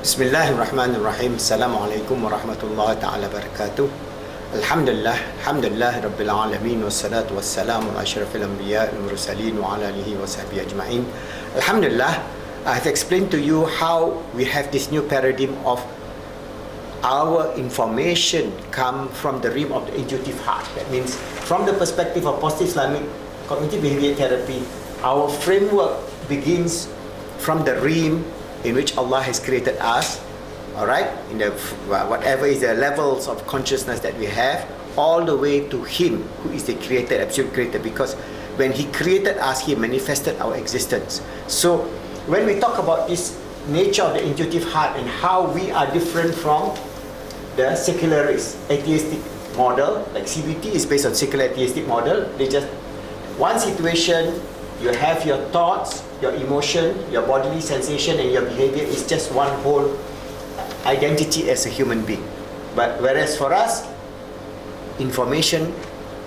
Bismillahirrahmanirrahim. Assalamualaikum warahmatullahi taala wabarakatuh. Alhamdulillah rabbil alamin wassalatu wassalamu ala asyrafil anbiya wal mursalin wa ala alihi wa sahbihi ajma'in. Alhamdulillah, I have explained to you how we have this new paradigm of our information come from the realm of the intuitive heart. That means from the perspective of positive Islamic cognitive behavior therapy, our framework begins from the realm in which Allah has created us, all right, in the whatever is the levels of consciousness that we have, all the way to Him who is the creator, absolute creator, because when He created us, He manifested our existence. So when we talk about this nature of the intuitive heart and how we are different from the secularist atheistic model, like CBT is based on secular atheistic model. They just one situation, you have your thoughts, your emotion, your bodily sensation and your behavior is just one whole identity as a human being. But whereas for us, information,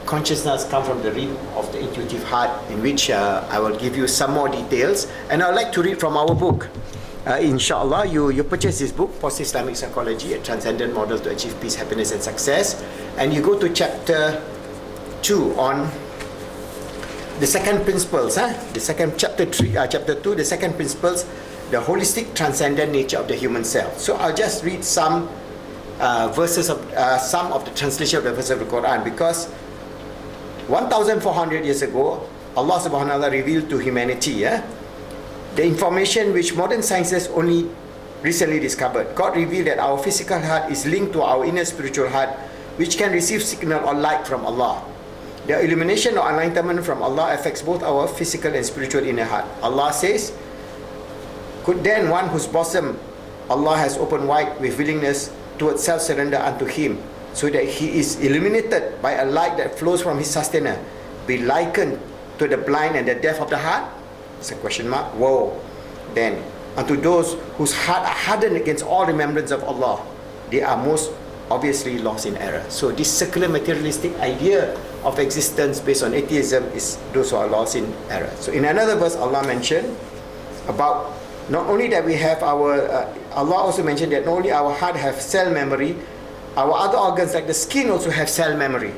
consciousness come from the realm of the intuitive heart, in which I will give you some more details. And I would like to read from our book. Inshallah, you purchase this book, Positive Islamic Psychology, a Transcendent Model to Achieve Peace, Happiness and Success. And you go to chapter 2 on the second principles, the second chapter 2, the second principles, the holistic transcendent nature of the human self. So I'll just read some verses of some of the translation of the verses of the Quran, because 1,400 years ago, Allah subhanahu wa ta'ala revealed to humanity the information which modern sciences only recently discovered. God revealed that our physical heart is linked to our inner spiritual heart, which can receive signal or light from Allah. The illumination or enlightenment from Allah affects both our physical and spiritual inner heart. Allah says, could then one whose bosom Allah has opened wide with willingness towards self-surrender unto Him, so that he is illuminated by a light that flows from his sustainer, be likened to the blind and the deaf of the heart? It's a question mark. Woe then unto those whose heart are hardened against all remembrance of Allah. They are most obviously lost in error. So this secular materialistic idea of existence based on atheism is those who are lost in error. So in another verse, Allah mentioned about not only that we have our Allah also mentioned that not only our heart have cell memory, our other organs like the skin also have cell memory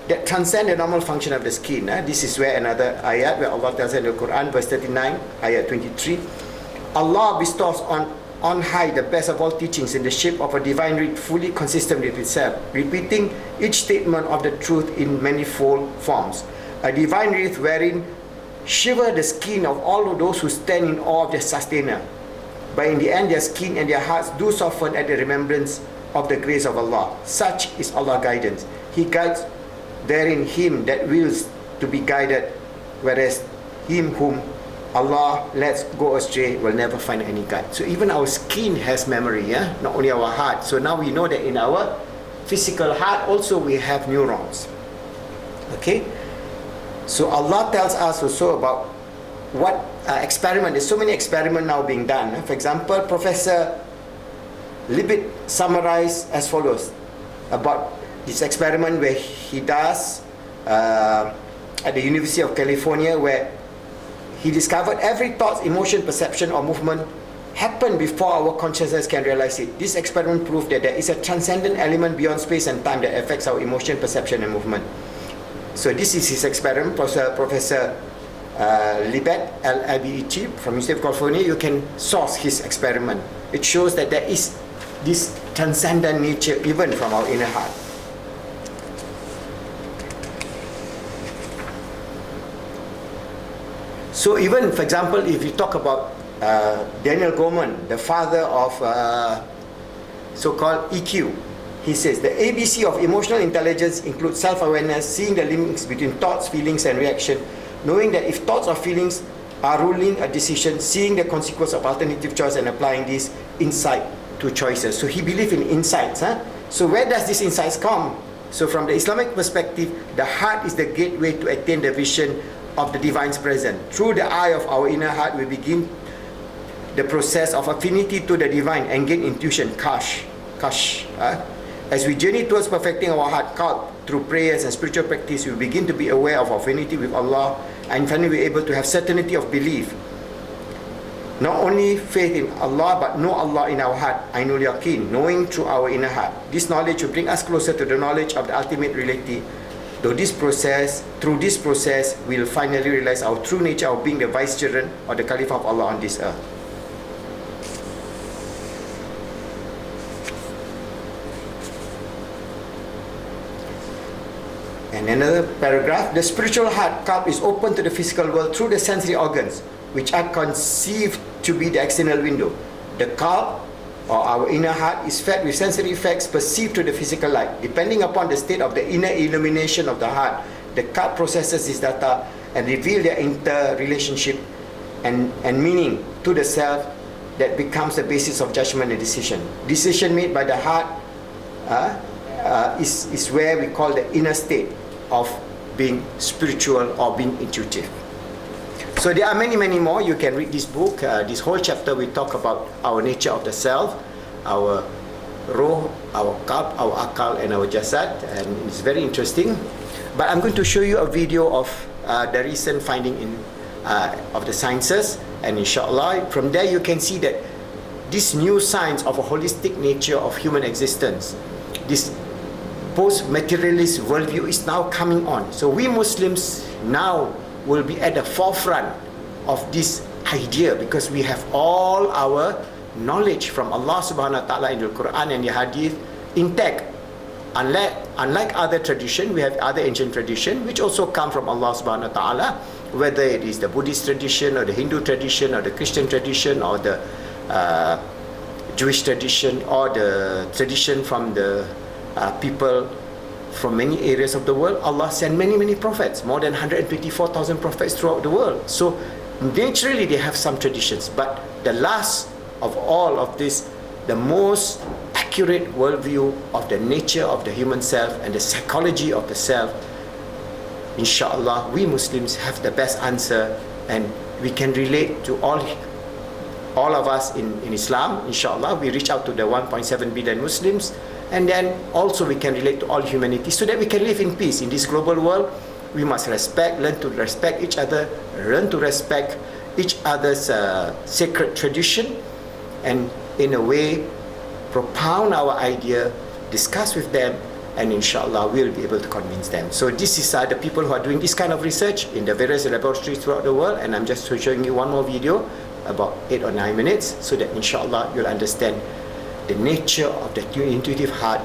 that transcend the normal function of the skin. This is where another ayat where Allah tells in the Quran, verse 39, ayat 23, Allah bestows on high the best of all teachings in the shape of a divine reed fully consistent with itself, repeating each statement of the truth in manifold forms. A divine wreath wherein shiver the skin of all of those who stand in awe of their sustainer. But in the end, their skin and their hearts do soften at the remembrance of the grace of Allah. Such is Allah's guidance. He guides therein him that wills to be guided, whereas him whom Allah lets go astray will never find any guide. So even our skin has memory, not only our heart. So now we know that in our physical heart also we have neurons. Okay? So Allah tells us also about what experiment. There's so many experiments now being done. For example, Professor Libet summarized as follows about this experiment where he does at the University of California, where he discovered every thought, emotion, perception or movement happen before our consciousness can realize it. This experiment proved that there is a transcendent element beyond space and time that affects our emotion, perception and movement. So this is his experiment. Professor Libet L-Abiti from University of California, you can source his experiment. It shows that there is this transcendent nature even from our inner heart. So even, for example, if you talk about Daniel Goleman, the father of so-called EQ, he says the ABC of emotional intelligence includes self-awareness, seeing the links between thoughts, feelings and reaction, knowing that if thoughts or feelings are ruling a decision, seeing the consequence of alternative choice and applying this insight to choices. So he believed in insights. So where does these insights come? So from the Islamic perspective, the heart is the gateway to attain the vision of the divine's presence. Through the eye of our inner heart, we begin the process of affinity to the divine and gain intuition, kash. As we journey towards perfecting our heart cult through prayers and spiritual practice, we begin to be aware of our affinity with Allah and finally we're able to have certainty of belief Not only faith in Allah, but know Allah in our heart, Ainul Yaqeen, knowing through our inner heart. This knowledge will bring us closer to the knowledge of the ultimate reality. Through this process, we'll finally realize our true nature of being the vicegerent or the Caliph of Allah on this earth. And another paragraph, the spiritual heart cup is open to the physical world through the sensory organs, which are conceived to be the external window. The cup, or our inner heart, is fed with sensory effects perceived to the physical light. Depending upon the state of the inner illumination of the heart, the cup processes this data and reveal their interrelationship and meaning to the self that becomes the basis of judgment and decision. Decision made by the heart is where we call the inner state of being spiritual or being intuitive. So there are many more. You can read this book. This whole chapter we talk about our nature of the self, our roh, our qalb, our akal, and our jasad, and it's very interesting. But I'm going to show you a video of the recent finding of the sciences, and inshallah from there you can see that this new science of a holistic nature of human existence, this post-materialist worldview is now coming on. So we Muslims now will be at the forefront of this idea because we have all our knowledge from Allah subhanahu wa ta'ala in the Quran and the Hadith intact. Unlike other tradition, we have other ancient tradition which also come from Allah subhanahu wa ta'ala, whether it is the Buddhist tradition or the Hindu tradition or the Christian tradition or the Jewish tradition or the tradition from the people from many areas of the world. Allah sent many prophets, more than 124,000 prophets throughout the world. So naturally they have some traditions, but the last of all of this, the most accurate worldview of the nature of the human self and the psychology of the self, inshallah we Muslims have the best answer, and we can relate to all of us in Islam. Inshallah we reach out to the 1.7 billion Muslims, and then also we can relate to all humanity so that we can live in peace in this global world. We must learn to respect each other, learn to respect each other's sacred tradition, and in a way propound our idea, discuss with them, and inshallah we'll be able to convince them. So this is the people who are doing this kind of research in the various laboratories throughout the world, and I'm just showing you one more video about 8 or 9 minutes so that inshallah you'll understand the nature of the intuitive heart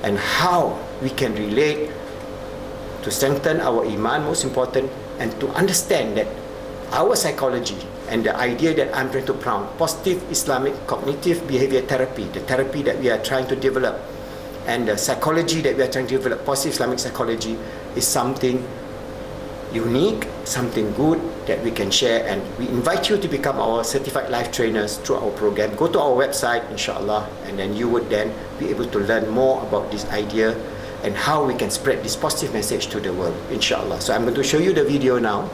and how we can relate to strengthen our iman, most important, and to understand that our psychology and the idea that I'm trying to promote, positive Islamic cognitive behavior therapy, the therapy that we are trying to develop, and the psychology that we are trying to develop, positive Islamic psychology, is something unique, something good that we can share, and we invite you to become our certified life trainers through our program. Go to our website, inshallah, and then you would then be able to learn more about this idea and how we can spread this positive message to the world, inshallah. So I'm going to show you the video now.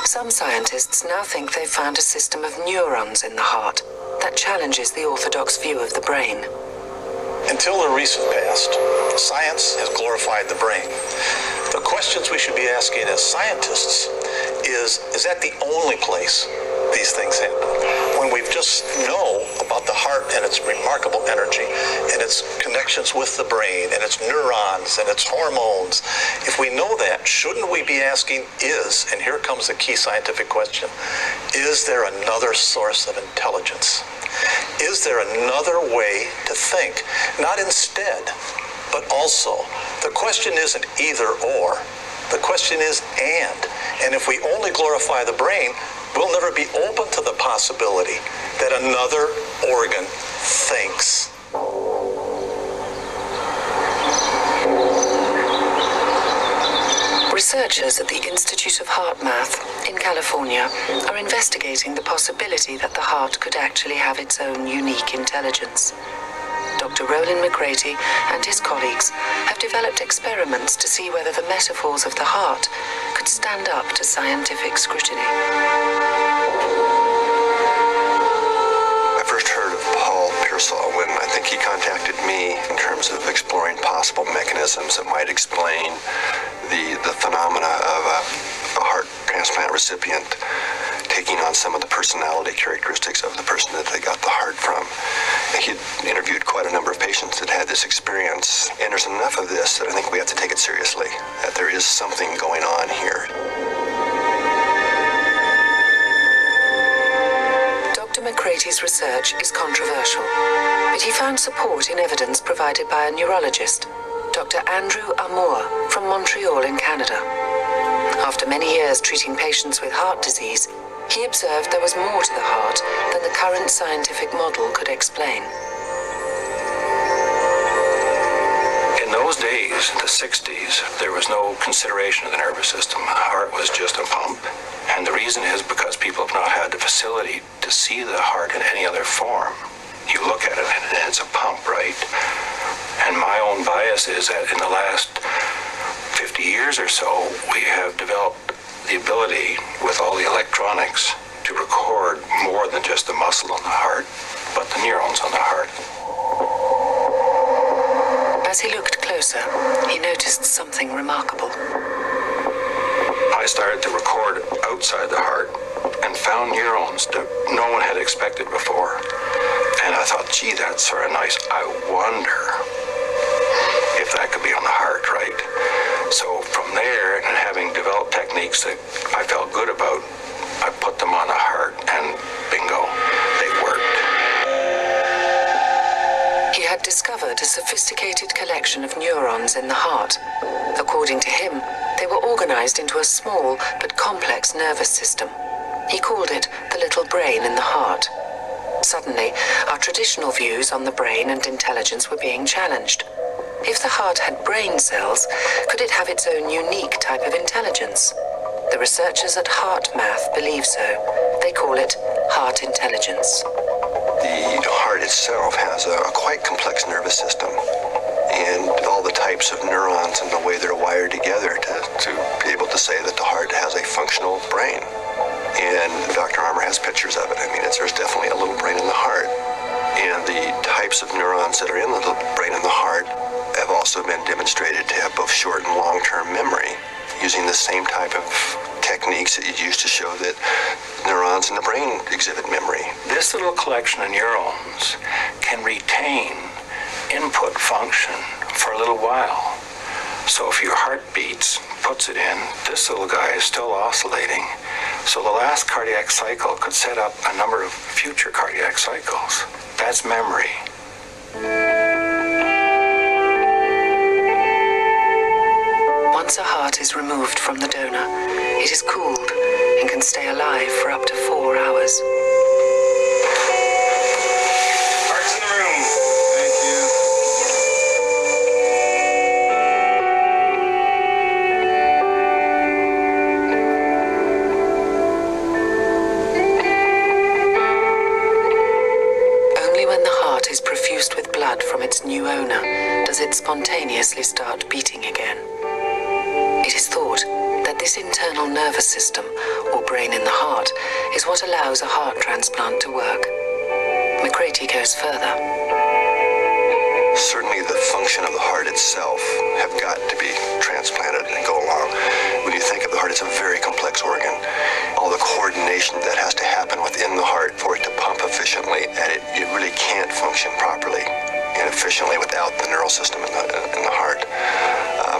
Some scientists now think they've found a system of neurons in the heart that challenges the orthodox view of the brain. Until the recent past, science has glorified the brain. The questions we should be asking as scientists is that the only place these things happen? When we just know about the heart and its remarkable energy and its connections with the brain and its neurons and its hormones, if we know that, shouldn't we be asking and here comes the key scientific question, is there another source of intelligence? Is there another way to think? Not instead, but also. The question isn't either or. The question is and. And if we only glorify the brain, we'll never be open to the possibility that another organ thinks. Researchers at the Institute of Heart Math in California are investigating the possibility that the heart could actually have its own unique intelligence. Dr. Roland McCraty and his colleagues have developed experiments to see whether the metaphors of the heart could stand up to scientific scrutiny. Ingersoll when I think he contacted me in terms of exploring possible mechanisms that might explain the phenomena of a heart transplant recipient taking on some of the personality characteristics of the person that they got the heart from. He interviewed quite a number of patients that had this experience, and there's enough of this that I think we have to take it seriously, that there is something going on here. Dr. McCraty's research is controversial, but he found support in evidence provided by a neurologist, Dr. Andrew Amour from Montreal in Canada. After many years treating patients with heart disease, he observed there was more to the heart than the current scientific model could explain. In those days, the 60s, there was no consideration of the nervous system. The heart was just a pump. And the reason is because people have not had the facility to see the heart in any other form. You look at it and it's a pump, right? And my own bias is that in the last 50 years or so, we have developed the ability with all the electronics to record more than just the muscle on the heart, but the neurons on the heart. As he looked closer, he noticed something remarkable. I started to record outside the heart and found neurons that no one had expected before. And I thought, gee, that's sort of nice. I wonder if that could be on the heart, right? So from there, and having developed techniques that I felt good about, I put them on the heart and bingo, they worked. He had discovered a sophisticated collection of neurons in the heart. According to him, they were organized into a small but complex nervous system. He called it the little brain in the heart. Suddenly, our traditional views on the brain and intelligence were being challenged. If the heart had brain cells, could it have its own unique type of intelligence? The researchers at HeartMath believe so. They call it heart intelligence. The heart itself has a quite complex nervous system, and all the types of neurons and the way they're wired together to be able to say that the heart has a functional brain. And Dr. Armour has pictures of it. I mean, there's definitely a little brain in the heart. And the types of neurons that are in the little brain in the heart have also been demonstrated to have both short and long-term memory, using the same type of techniques that you use to show that neurons in the brain exhibit memory. This little collection of neurons can retain input function for a little while. So if your heart beats, puts it in, this little guy is still oscillating. So the last cardiac cycle could set up a number of future cardiac cycles. That's memory. Once a heart is removed from the donor, it is cooled and can stay alive for up to 4 hours. Heart's in the room. Thank you. Only when the heart is perfused with blood from its new owner does it spontaneously start beating again. It is thought that this internal nervous system, or brain in the heart, is what allows a heart transplant to work. McCraty goes further. Certainly the function of the heart itself have got to be transplanted and go along. When you think of the heart, it's a very complex organ. All the coordination that has to happen within the heart for it to pump efficiently, and it really can't function properly and efficiently without the neural system in the heart.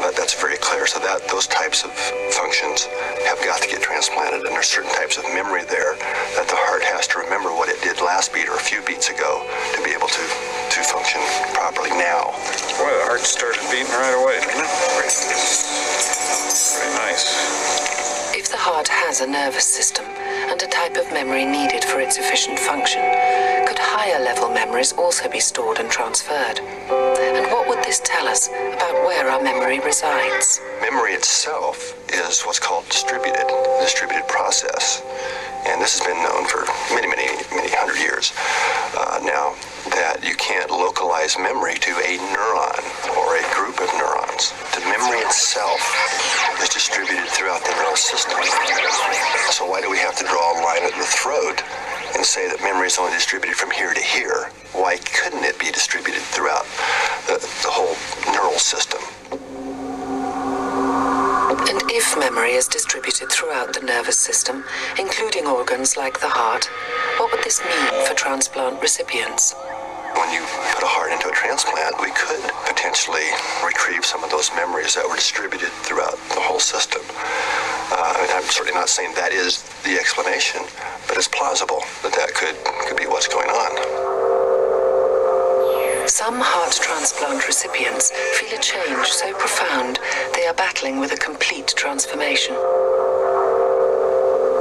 But that's very clear. So that those types of functions have got to get transplanted, and there's certain types of memory there that the heart has to remember what it did last beat or a few beats ago to be able to function properly now. Boy, the heart started beating right away, didn't it? Very nice. If the heart has a nervous system and a type of memory needed for its efficient function, could higher level memories also be stored and transferred? And what would this tell us about where our memory resides? Memory itself is what's called distributed process. And this has been known for many hundred years now, that you can't localize memory to a neuron or a group of neurons. The memory itself is distributed throughout the neural system. So why do we have to draw a line at the throat and say that memory is only distributed from here to here? why couldn't it be distributed throughout the whole neural system? And if memory is distributed throughout the nervous system, including organs like the heart, what would this mean for transplant recipients? When you put a heart into a transplant, we could potentially retrieve some of those memories that were distributed throughout the whole system. I'm certainly not saying that is the explanation, but it's plausible that could be what's going on. Some heart transplant recipients feel a change so profound they are battling with a complete transformation.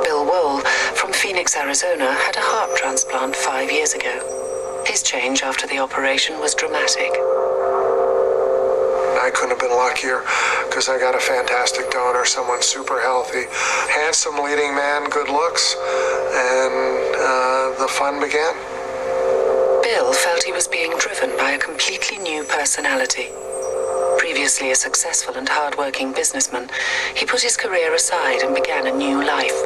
Bill Wohl from Phoenix, Arizona, had a heart transplant 5 years ago. His change after the operation was dramatic. I couldn't have been luckier because I got a fantastic donor, someone super healthy, handsome leading man, good looks, and the fun began. Bill felt he was being driven by a completely new personality. Previously a successful and hard-working businessman, he put his career aside and began a new life.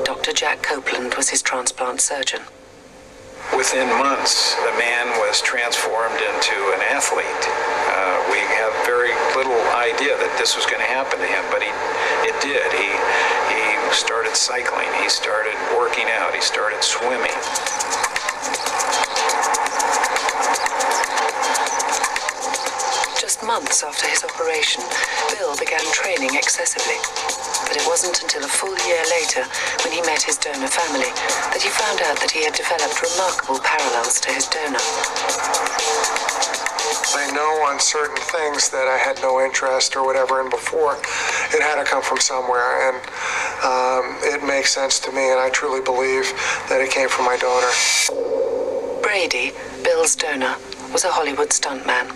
Dr. Jack Copeland was his transplant surgeon. Within months, the man was transformed into an athlete. We have very little idea that this was going to happen to him, but it did. He started cycling, he started working out, he started swimming. Just months after his operation, Bill began training excessively. But it wasn't until a full year later, when he met his donor family, that he found out that he had developed remarkable parallels to his donor. I know on certain things that I had no interest or whatever in before. It had to come from somewhere, and it makes sense to me, and I truly believe that it came from my donor. Brady, Bill's donor, was a Hollywood stuntman.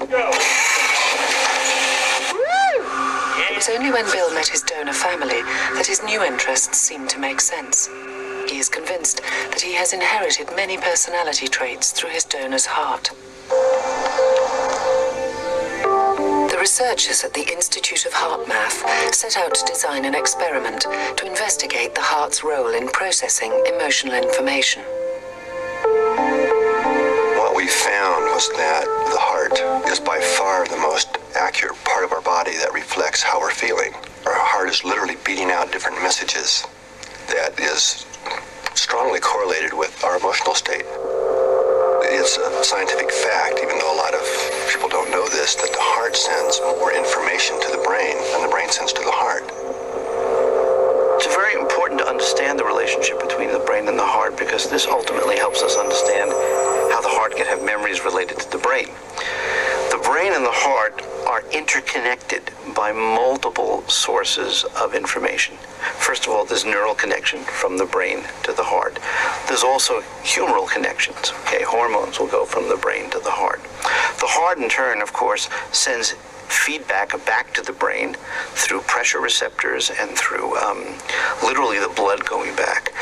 It was only when Bill met his donor family that his new interests seemed to make sense. He is convinced that he has inherited many personality traits through his donor's heart. The researchers at the Institute of Heart Math set out to design an experiment to investigate the heart's role in processing emotional information. What we found was that the heart is by far the most accurate part of our body that reflects how we're feeling. Our heart is literally beating out different messages that is strongly correlated with our emotional state. It's a scientific fact, even though a lot of people don't know this, that the heart sends more information to the brain than the brain sends to the heart. It's very important to understand the relationship between the brain and the heart, because this ultimately helps us understand how the heart can have memories related to the brain. The brain and the heart are interconnected by multiple sources of information. First of all, there's neural connection from the brain to the heart. There's also humoral connections. Hormones will go from the brain to the heart. The heart, in turn, of course, sends feedback back to the brain through pressure receptors and through literally the blood going back.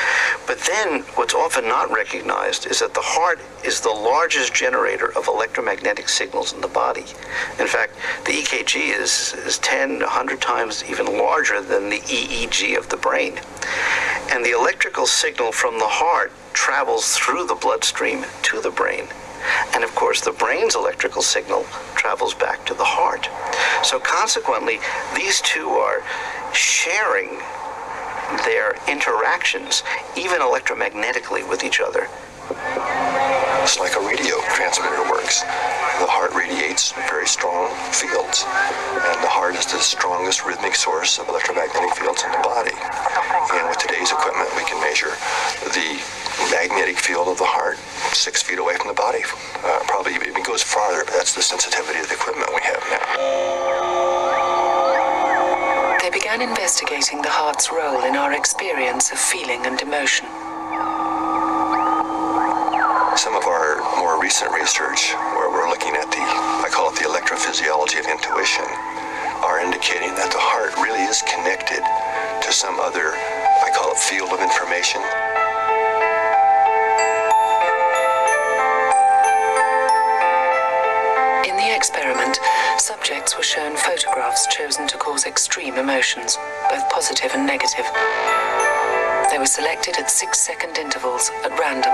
But then what's often not recognized is that the heart is the largest generator of electromagnetic signals in the body. In fact, the EKG is 10, 100 times even larger than the EEG of the brain. And the electrical signal from the heart travels through the bloodstream to the brain. And of course, the brain's electrical signal travels back to the heart. So consequently, these two are sharing their interactions, even electromagnetically, with each other. It's like a radio transmitter works. The heart radiates very strong fields, and the heart is the strongest rhythmic source of electromagnetic fields in the body. And with today's equipment, we can measure the magnetic field of the heart 6 feet away from the body. Probably even goes farther, but that's the sensitivity of the equipment we have now. They began investigating the heart's role in our experience of feeling and emotion. Some of our more recent research, where we're looking at I call it the electrophysiology of intuition, are indicating that the heart really is connected to some other, I call it field of information. In the experiment, subjects were shown photographs chosen to cause extreme emotions, both positive and negative. They were selected at 6-second intervals at random.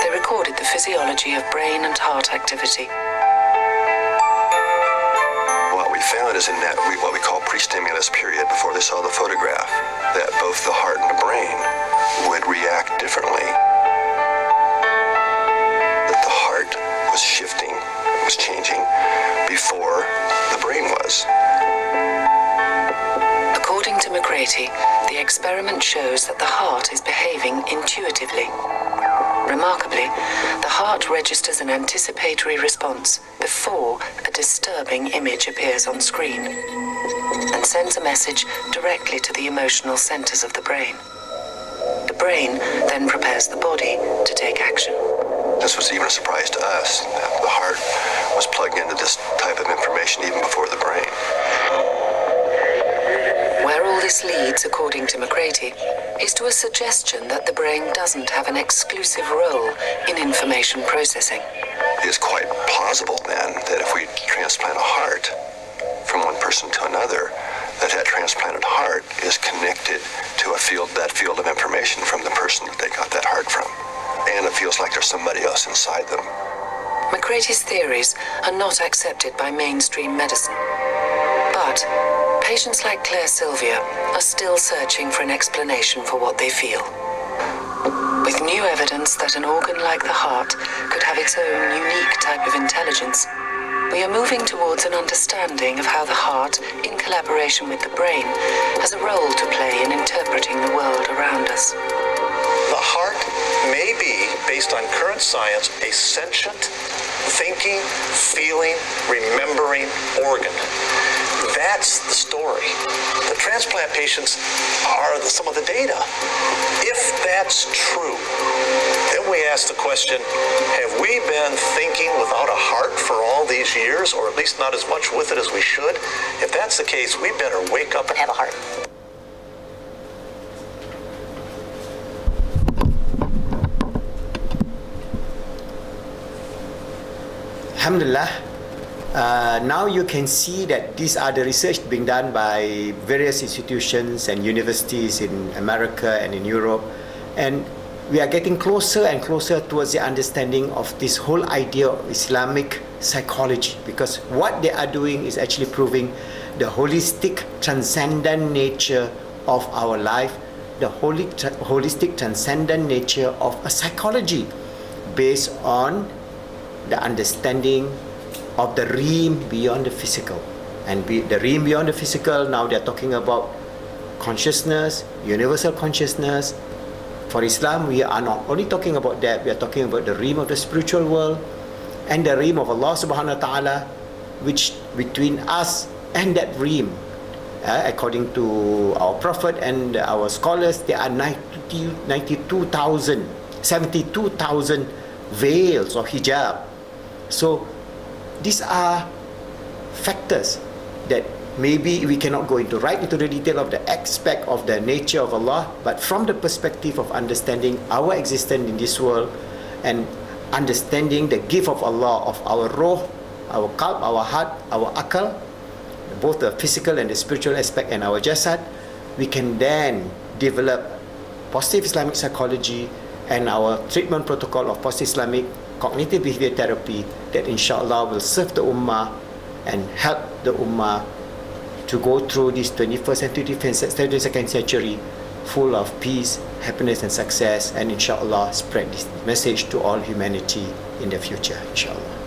They recorded the physiology of brain and heart activity. What we found is in that what we call pre-stimulus period before they saw the photograph, that both the heart and the brain would react differently. That the heart was shifting, was changing before the brain was. According to McCraty, the experiment shows that the heart is behaving intuitively. Remarkably, the heart registers an anticipatory response before a disturbing image appears on screen and sends a message directly to the emotional centers of the brain. The brain then prepares the body to take action. This was even a surprise to us. The heart was plugged into this type of information even before the brain. Where all this leads, according to McCraty, is to a suggestion that the brain doesn't have an exclusive role in information processing. It is quite plausible then that if we transplant a heart from one person to another, that transplanted heart is connected to that field of information from the person that they got that heart from. And it feels like there's somebody else inside them. McCraty's theories are not accepted by mainstream medicine. But patients like Claire Sylvia are still searching for an explanation for what they feel. With new evidence that an organ like the heart could have its own unique type of intelligence, we are moving towards an understanding of how the heart, in collaboration with the brain, has a role to play in interpreting the world around us. The heart may be, based on current science, a sentient, thinking, feeling, remembering organ. That's the story. The transplant patients are some of the data. If that's true, then we ask the question, have we been thinking without a heart for all these years, or at least not as much with it as we should? If that's the case, we better wake up and have a heart. Alhamdulillah, now you can see that these are the research being done by various institutions and universities in America and in Europe, and we are getting closer and closer towards the understanding of this whole idea of Islamic psychology, because what they are doing is actually proving the holistic, transcendent nature of our life, the holistic, transcendent nature of a psychology based on the understanding of the realm beyond the physical. And the realm beyond the physical, now they're talking about consciousness, universal consciousness. For Islam, we are not only talking about that, we are talking about the realm of the spiritual world and the realm of Allah subhanahu wa ta'ala, which between us and that realm, according to our Prophet and our scholars, there are 72,000 veils of hijab. So these are factors that maybe we cannot go right into the detail of the aspect of the nature of Allah, but from the perspective of understanding our existence in this world and understanding the gift of Allah of our ruh, our qalb, our heart, our akal, both the physical and the spiritual aspect, and our jasad, we can then develop positive Islamic psychology and our treatment protocol of positive Islamic cognitive behavior therapy that inshallah will serve the ummah and help the ummah to go through this 21st and 22nd century full of peace, happiness and success, and inshallah spread this message to all humanity in the future, inshallah.